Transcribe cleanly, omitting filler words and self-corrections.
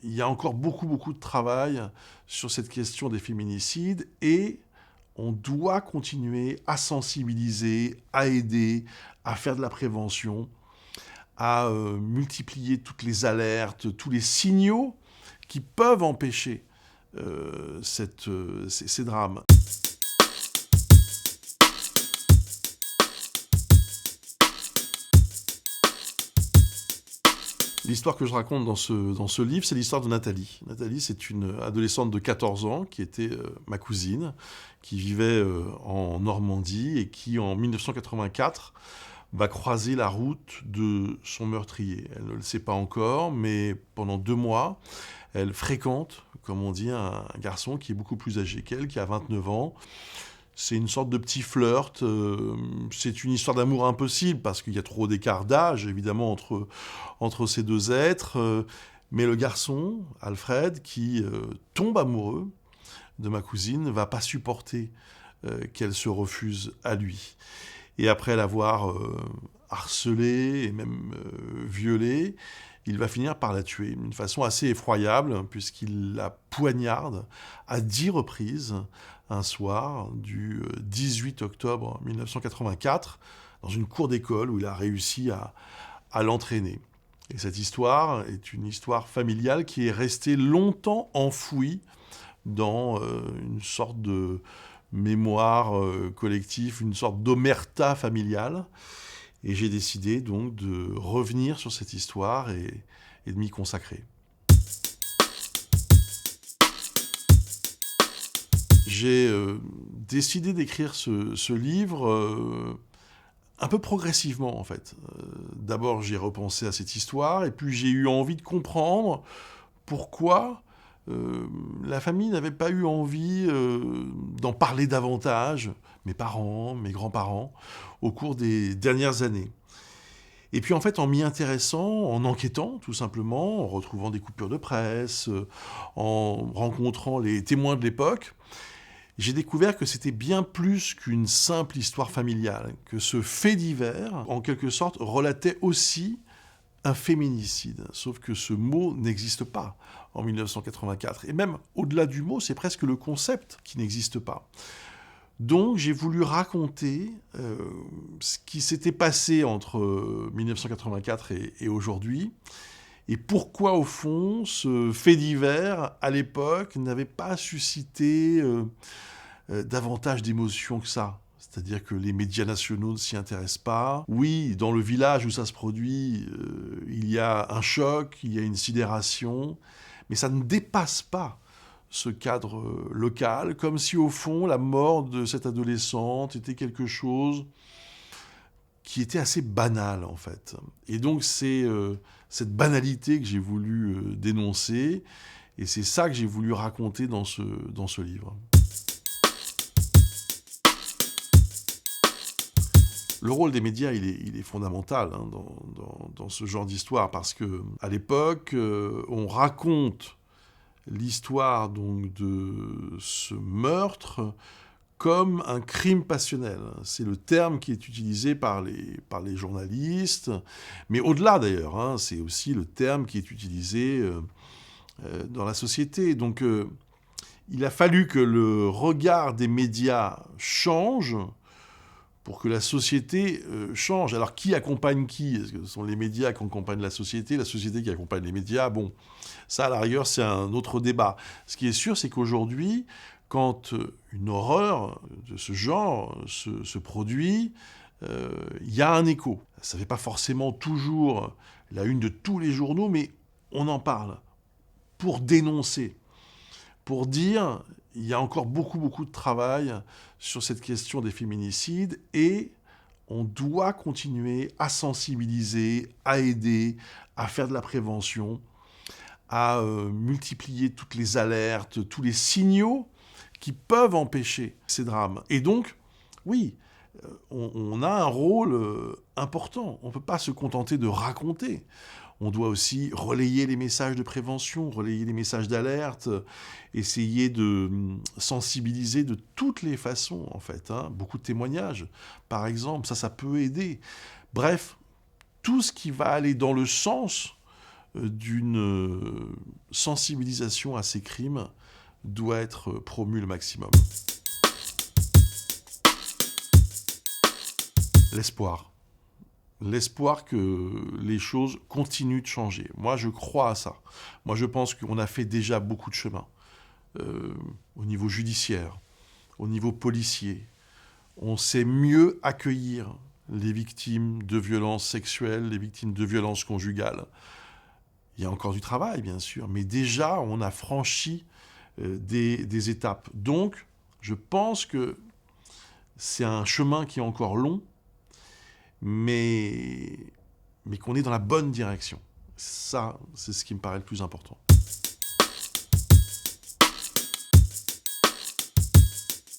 il y a encore beaucoup de travail sur cette question des féminicides et on doit continuer à sensibiliser, à aider, à faire de la prévention, à multiplier toutes les alertes, tous les signaux qui peuvent empêcher ces drames. L'histoire que je raconte dans ce livre, c'est l'histoire de Nathalie. Nathalie, c'est une adolescente de 14 ans qui était ma cousine, qui vivait en Normandie et qui, en 1984, va croiser la route de son meurtrier. Elle ne le sait pas encore, mais pendant 2 mois, elle fréquente, comme on dit, un garçon qui est beaucoup plus âgé qu'elle, qui a 29 ans. C'est une sorte de petit flirt. C'est une histoire d'amour impossible parce qu'il y a trop d'écart d'âge, évidemment, entre ces deux êtres. Mais le garçon, Alfred, qui tombe amoureux de ma cousine, ne va pas supporter qu'elle se refuse à lui. Et après l'avoir harcelée et même violée, il va finir par la tuer d'une façon assez effroyable, puisqu'il la poignarde à 10 reprises un soir du 18 octobre 1984, dans une cour d'école où il a réussi à l'entraîner. Et cette histoire est une histoire familiale qui est restée longtemps enfouie dans une sorte de mémoire collective, une sorte d'omerta familiale. Et j'ai décidé donc de revenir sur cette histoire et de m'y consacrer. J'ai décidé d'écrire ce livre un peu progressivement, en fait. D'abord, j'ai repensé à cette histoire, et puis j'ai eu envie de comprendre pourquoi la famille n'avait pas eu envie d'en parler davantage, mes parents, mes grands-parents, au cours des dernières années. Et puis en fait, en m'y intéressant, en enquêtant tout simplement, en retrouvant des coupures de presse, en rencontrant les témoins de l'époque, j'ai découvert que c'était bien plus qu'une simple histoire familiale, que ce fait divers, en quelque sorte, relatait aussi un féminicide. Sauf que ce mot n'existe pas en 1984. Et même au-delà du mot, c'est presque le concept qui n'existe pas. Donc j'ai voulu raconter ce qui s'était passé entre 1984 et aujourd'hui, et pourquoi au fond ce fait divers, à l'époque, n'avait pas suscité davantage d'émotions que ça. C'est-à-dire que les médias nationaux ne s'y intéressent pas. Oui, dans le village où ça se produit, il y a un choc, il y a une sidération, mais ça ne dépasse pas ce cadre local, comme si au fond la mort de cette adolescente était quelque chose qui était assez banal en fait. Et donc c'est cette banalité que j'ai voulu dénoncer, et c'est ça que j'ai voulu raconter dans ce livre. Le rôle des médias, il est fondamental hein, dans ce genre d'histoire, parce que à l'époque, on raconte l'histoire donc de ce meurtre comme un crime passionnel. C'est le terme qui est utilisé par les journalistes, mais au-delà d'ailleurs, hein, c'est aussi le terme qui est utilisé dans la société. Donc il a fallu que le regard des médias change pour que la société change. Alors, qui accompagne qui ? Est-ce que ce sont les médias qui accompagnent la société qui accompagne les médias ? Bon, ça, à la rigueur, c'est un autre débat. Ce qui est sûr, c'est qu'aujourd'hui, quand une horreur de ce genre se produit, il y a un écho. Ça ne fait pas forcément toujours la une de tous les journaux, mais on en parle pour dénoncer, pour dire il y a encore beaucoup de travail sur cette question des féminicides et on doit continuer à sensibiliser, à aider, à faire de la prévention, à multiplier toutes les alertes, tous les signaux qui peuvent empêcher ces drames. Et donc, oui, on a un rôle important. On ne peut pas se contenter de raconter. On doit aussi relayer les messages de prévention, relayer les messages d'alerte, essayer de sensibiliser de toutes les façons, en fait. Hein. Beaucoup de témoignages, par exemple, ça peut aider. Bref, tout ce qui va aller dans le sens d'une sensibilisation à ces crimes doit être promue le maximum. L'espoir. L'espoir que les choses continuent de changer. Moi, je crois à ça. Moi, je pense qu'on a fait déjà beaucoup de chemin. Au niveau judiciaire, au niveau policier. On sait mieux accueillir les victimes de violences sexuelles, les victimes de violences conjugales. Il y a encore du travail, bien sûr, mais déjà, on a franchi des étapes. Donc, je pense que c'est un chemin qui est encore long, mais qu'on est dans la bonne direction. Ça, c'est ce qui me paraît le plus important.